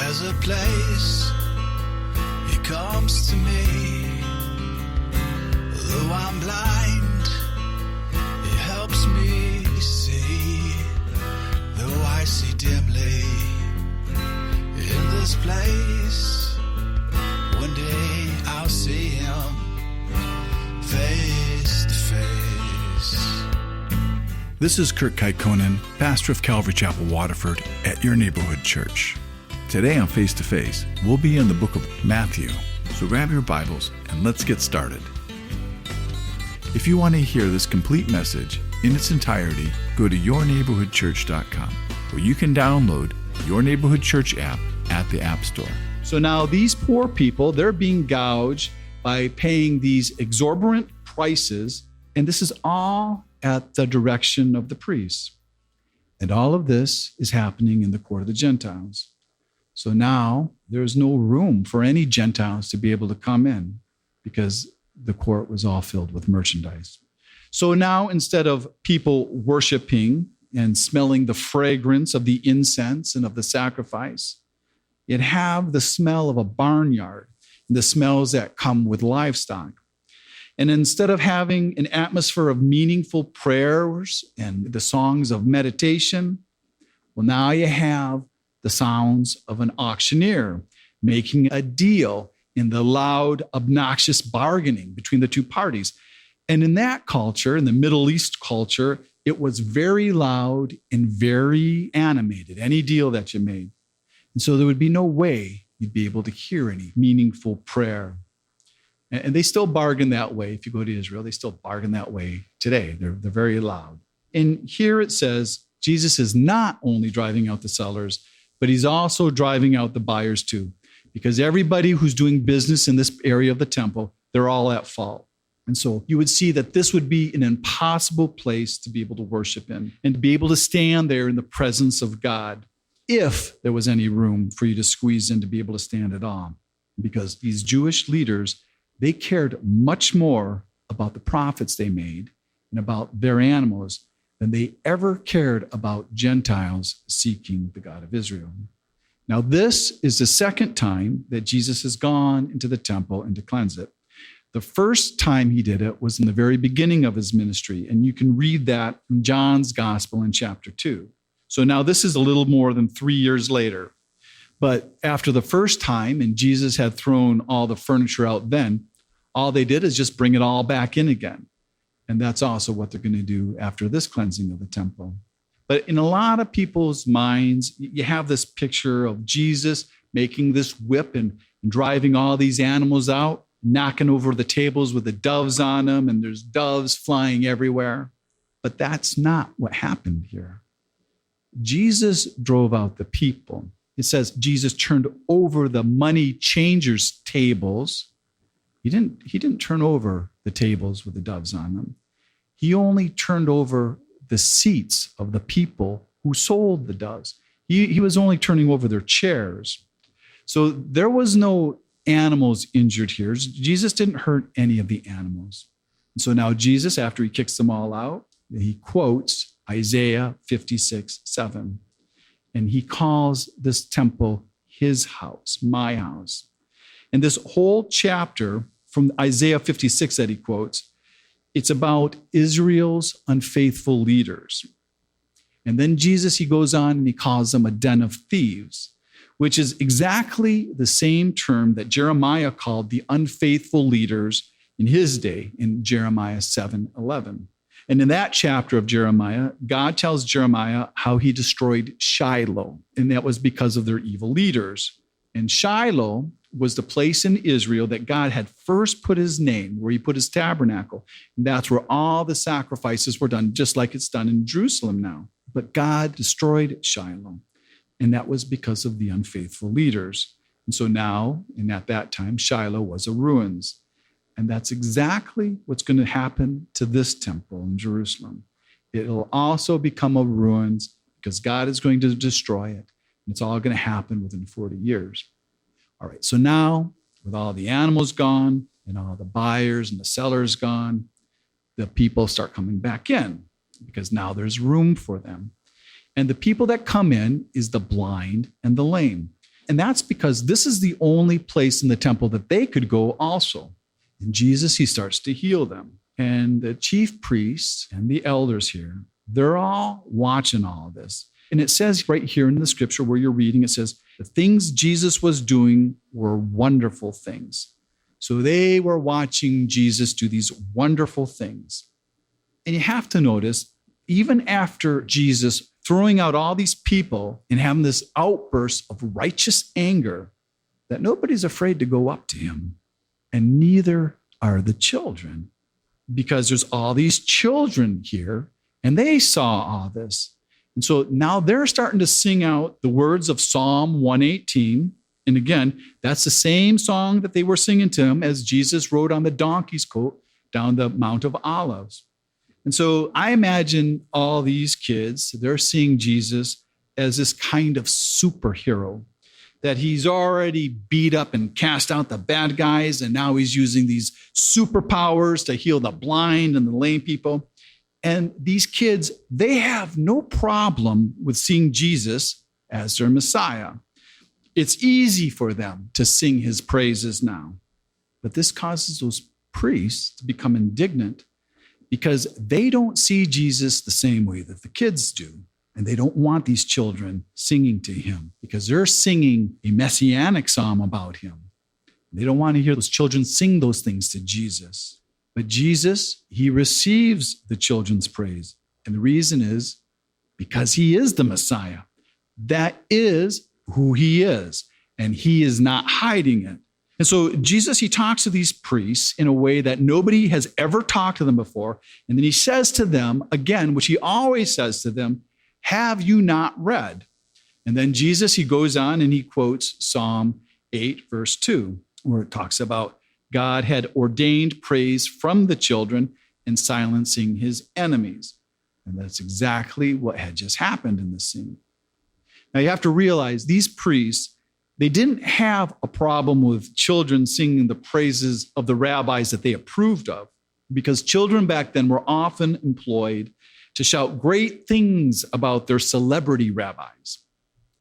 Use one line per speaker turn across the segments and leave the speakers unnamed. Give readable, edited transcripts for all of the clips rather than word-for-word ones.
There's a place He comes to me. Though I'm blind, He helps me see. Though I see dimly in this place, one day I'll see Him face to face.
This is Kurt Kaikkonen, pastor of Calvary Chapel, Waterford, at your neighborhood church. Today on Face to Face, we'll be in the book of Matthew. So grab your Bibles and let's get started. If you want to hear this complete message in its entirety, go to yourneighborhoodchurch.com, where you can download Your Neighborhood Church app at the App Store.
So now these poor people, they're being gouged by paying these exorbitant prices, and this is all at the direction of the priests. And all of this is happening in the court of the Gentiles. So now there's no room for any Gentiles to be able to come in because the court was all filled with merchandise. So now instead of people worshiping and smelling the fragrance of the incense and of the sacrifice, you'd have the smell of a barnyard, the smells that come with livestock. And instead of having an atmosphere of meaningful prayers and the songs of meditation, well, now you have the sounds of an auctioneer making a deal in the loud, obnoxious bargaining between the two parties. And in that culture, in the Middle East culture, it was very loud and very animated, any deal that you made. And so there would be no way you'd be able to hear any meaningful prayer. And they still bargain that way. If you go to Israel, they still bargain that way today. They're very loud. And here it says, Jesus is not only driving out the sellers, but He's also driving out the buyers too. Because everybody who's doing business in this area of the temple, they're all at fault. And so you would see that this would be an impossible place to be able to worship in and to be able to stand there in the presence of God, if there was any room for you to squeeze in to be able to stand at all. Because these Jewish leaders, they cared much more about the profits they made and about their animals than they ever cared about Gentiles seeking the God of Israel. Now, this is the second time that Jesus has gone into the temple and to cleanse it. The first time He did it was in the very beginning of His ministry, and you can read that in John's Gospel in chapter 2. So now this is a little more than 3 years later. But after the first time, and Jesus had thrown all the furniture out then, all they did is just bring it all back in again. And that's also what they're going to do after this cleansing of the temple. But in a lot of people's minds, you have this picture of Jesus making this whip and driving all these animals out, knocking over the tables with the doves on them, and there's doves flying everywhere. But that's not what happened here. Jesus drove out the people. It says Jesus turned over the money changers' tables. He didn't turn over the tables with the doves on them. He only turned over the seats of the people who sold the doves. He was only turning over their chairs. So there was no animals injured here. Jesus didn't hurt any of the animals. And so now Jesus, after He kicks them all out, He quotes Isaiah 56:7. And He calls this temple His house, my house. And this whole chapter from Isaiah 56 that He quotes, it's about Israel's unfaithful leaders. And then Jesus, He goes on and He calls them a den of thieves, which is exactly the same term that Jeremiah called the unfaithful leaders in his day in Jeremiah 7:11. And in that chapter of Jeremiah, God tells Jeremiah how He destroyed Shiloh, and that was because of their evil leaders. And Shiloh was the place in Israel that God had first put His name, where He put His tabernacle. And that's where all the sacrifices were done, just like it's done in Jerusalem now. But God destroyed Shiloh, and that was because of the unfaithful leaders. And so now, and at that time, Shiloh was a ruins. And that's exactly what's going to happen to this temple in Jerusalem. It'll also become a ruins because God is going to destroy it. And it's all going to happen within 40 years. All right, so now, with all the animals gone and all the buyers and the sellers gone, the people start coming back in because now there's room for them. And the people that come in is the blind and the lame. And that's because this is the only place in the temple that they could go also. And Jesus, he starts to heal them. And the chief priests and the elders here, they're all watching all of this. And it says right here in the scripture where you're reading, it says, the things Jesus was doing were wonderful things. So they were watching Jesus do these wonderful things. And you have to notice, even after Jesus throwing out all these people and having this outburst of righteous anger, that nobody's afraid to go up to him. And neither are the children, because there's all these children here, and they saw all this. And so now they're starting to sing out the words of Psalm 118. And again, that's the same song that they were singing to him as Jesus rode on the donkey's coat down the Mount of Olives. And so I imagine all these kids, they're seeing Jesus as this kind of superhero, that he's already beat up and cast out the bad guys, and now he's using these superpowers to heal the blind and the lame people. And these kids, they have no problem with seeing Jesus as their Messiah. It's easy for them to sing his praises now. But this causes those priests to become indignant because they don't see Jesus the same way that the kids do. And they don't want these children singing to him because they're singing a messianic psalm about him. They don't want to hear those children sing those things to Jesus. But Jesus, he receives the children's praise. And the reason is because he is the Messiah. That is who he is. And he is not hiding it. And so Jesus, he talks to these priests in a way that nobody has ever talked to them before. And then he says to them, again, which he always says to them, have you not read? And then Jesus, he goes on and he quotes Psalm 8, verse 2, where it talks about God had ordained praise from the children and silencing his enemies. And that's exactly what had just happened in this scene. Now you have to realize these priests, they didn't have a problem with children singing the praises of the rabbis that they approved of, because children back then were often employed to shout great things about their celebrity rabbis.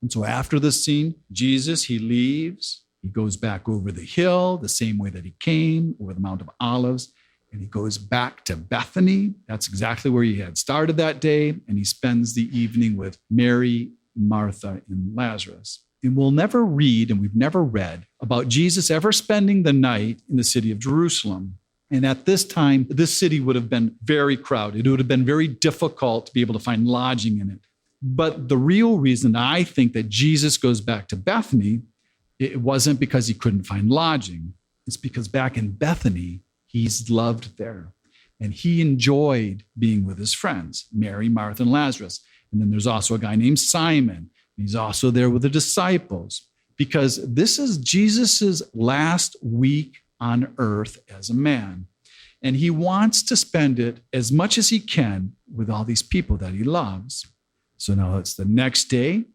And so after this scene, Jesus, he leaves. He goes back over the hill the same way that he came, over the Mount of Olives, and he goes back to Bethany. That's exactly where he had started that day, and he spends the evening with Mary, Martha, and Lazarus. And we'll never read, and we've never read, about Jesus ever spending the night in the city of Jerusalem. And at this time, this city would have been very crowded. It would have been very difficult to be able to find lodging in it. But the real reason I think that Jesus goes back to Bethany, it wasn't because he couldn't find lodging. It's because back in Bethany, he's loved there. And he enjoyed being with his friends, Mary, Martha, and Lazarus. And then there's also a guy named Simon. He's also there with the disciples, because this is Jesus's last week on earth as a man. And he wants to spend it as much as he can with all these people that he loves. So now it's the next day,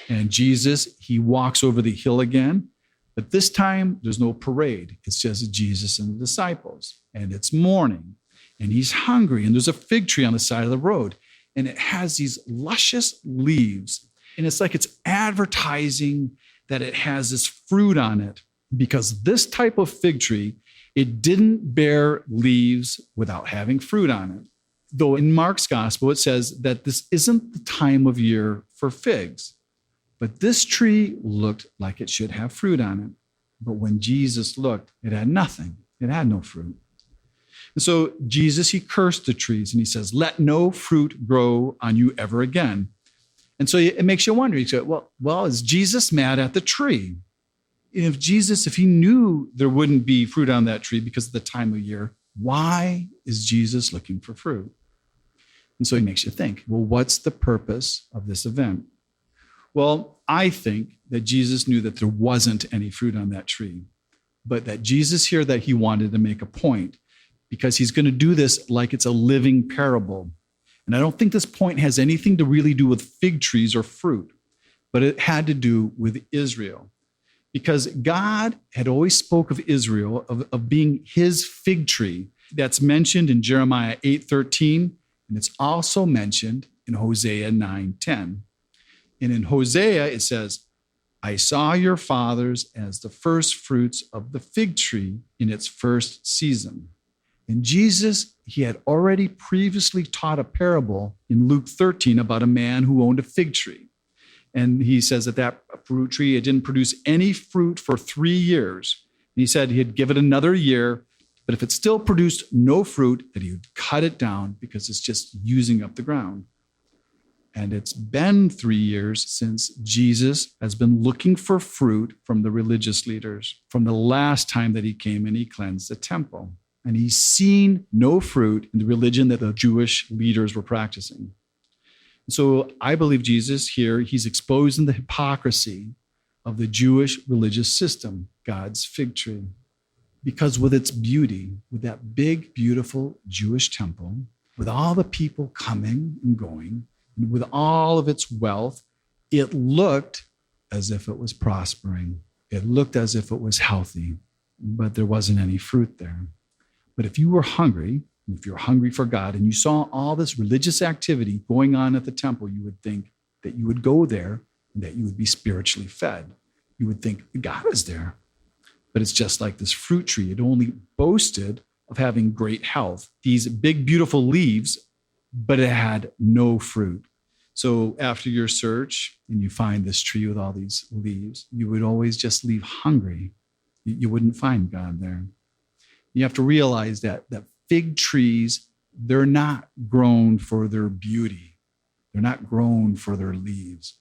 and Jesus, he walks over the hill again. But this time, there's no parade. It's just Jesus and the disciples. And it's morning, and he's hungry, and there's a fig tree on the side of the road, and it has these luscious leaves. And it's like it's advertising that it has this fruit on it, because this type of fig tree, it didn't bear leaves without having fruit on it. Though in Mark's gospel, it says that this isn't the time of year for figs. But this tree looked like it should have fruit on it. But when Jesus looked, it had nothing. It had no fruit. And so Jesus, he cursed the trees, and he says, let no fruit grow on you ever again. And so it makes you wonder, you say, well, is Jesus mad at the tree? If Jesus, if he knew there wouldn't be fruit on that tree because of the time of year, why is Jesus looking for fruit? And so it makes you think, well, what's the purpose of this event? Well, I think that Jesus knew that there wasn't any fruit on that tree, but that Jesus here, that he wanted to make a point, because he's going to do this like it's a living parable. And I don't think this point has anything to really do with fig trees or fruit, but it had to do with Israel. Because God had always spoke of Israel, of being his fig tree. That's mentioned in Jeremiah 8:13, and it's also mentioned in Hosea 9:10. And in Hosea, it says, I saw your fathers as the first fruits of the fig tree in its first season. And Jesus, he had already previously taught a parable in Luke 13 about a man who owned a fig tree. And he says that fruit tree, it didn't produce any fruit for 3 years. And he said he'd give it another year, but if it still produced no fruit, that he would cut it down because it's just using up the ground. And it's been 3 years since Jesus has been looking for fruit from the religious leaders from the last time that he came and he cleansed the temple. And he's seen no fruit in the religion that the Jewish leaders were practicing. So I believe Jesus here, he's exposing the hypocrisy of the Jewish religious system, God's fig tree. Because with its beauty, with that big, beautiful Jewish temple, with all the people coming and going, and with all of its wealth, it looked as if it was prospering. It looked as if it was healthy, but there wasn't any fruit there. But if you were hungry, if you're hungry for God, and you saw all this religious activity going on at the temple, you would think that you would go there and that you would be spiritually fed. You would think God is there. But it's just like this fruit tree. It only boasted of having great health, these big, beautiful leaves, but it had no fruit. So after your search and you find this tree with all these leaves, you would always just leave hungry. You wouldn't find God there. You have to realize that fig trees, they're not grown for their beauty. They're not grown for their leaves.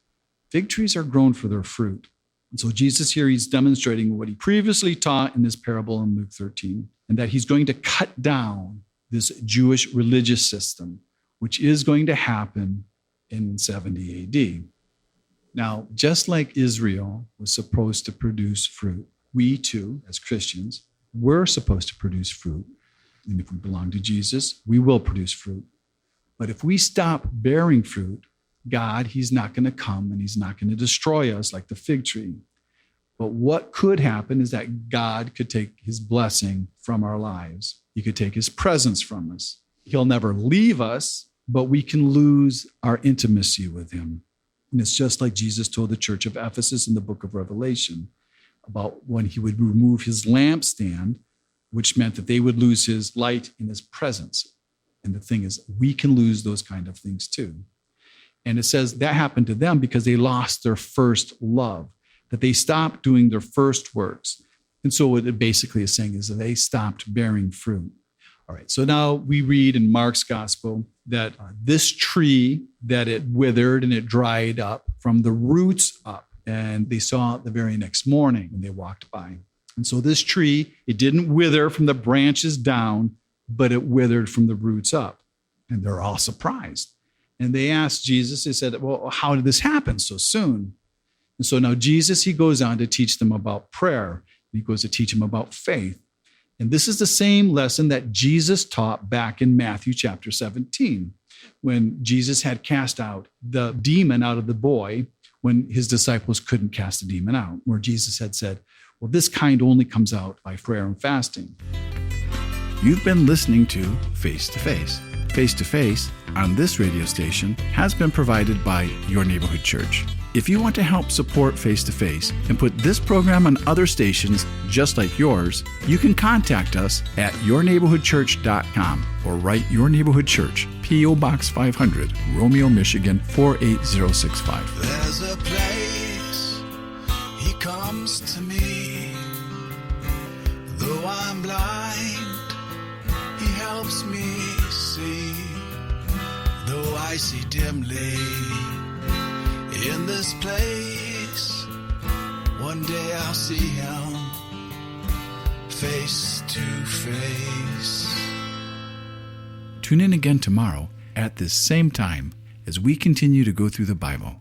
Fig trees are grown for their fruit. And so Jesus here, he's demonstrating what he previously taught in this parable in Luke 13, and that he's going to cut down this Jewish religious system, which is going to happen in 70 AD. Now, just like Israel was supposed to produce fruit, we too, as Christians, we're supposed to produce fruit. And if we belong to Jesus, we will produce fruit. But if we stop bearing fruit, God, he's not going to come and he's not going to destroy us like the fig tree. But what could happen is that God could take his blessing from our lives. He could take his presence from us. He'll never leave us, but we can lose our intimacy with him. And it's just like Jesus told the church of Ephesus in the book of Revelation about when he would remove his lampstand, which meant that they would lose his light in his presence. And the thing is, we can lose those kind of things too. And it says that happened to them because they lost their first love, that they stopped doing their first works. And so what it basically is saying is that they stopped bearing fruit. All right, so now we read in Mark's gospel that this tree, that it withered and it dried up from the roots up. And they saw it the very next morning when they walked by. And so this tree, it didn't wither from the branches down, but it withered from the roots up. And they're all surprised. And they asked Jesus, they said, well, how did this happen so soon? And so now Jesus, he goes on to teach them about prayer. He goes to teach them about faith. And this is the same lesson that Jesus taught back in Matthew chapter 17, when Jesus had cast out the demon out of the boy when his disciples couldn't cast the demon out, where Jesus had said, well, this kind only comes out by prayer and fasting.
You've been listening to Face to Face. Face to Face on this radio station has been provided by Your Neighborhood Church. If you want to help support Face to Face and put this program on other stations just like yours, you can contact us at yourneighborhoodchurch.com or write Your Neighborhood Church, P.O. Box 500, Romeo, Michigan 48065.
There's a place he comes to me. Though I'm blind, he helps me see. Though I see dimly in this place, one day I'll see him face to face.
Tune in again tomorrow at this same time as we continue to go through the Bible.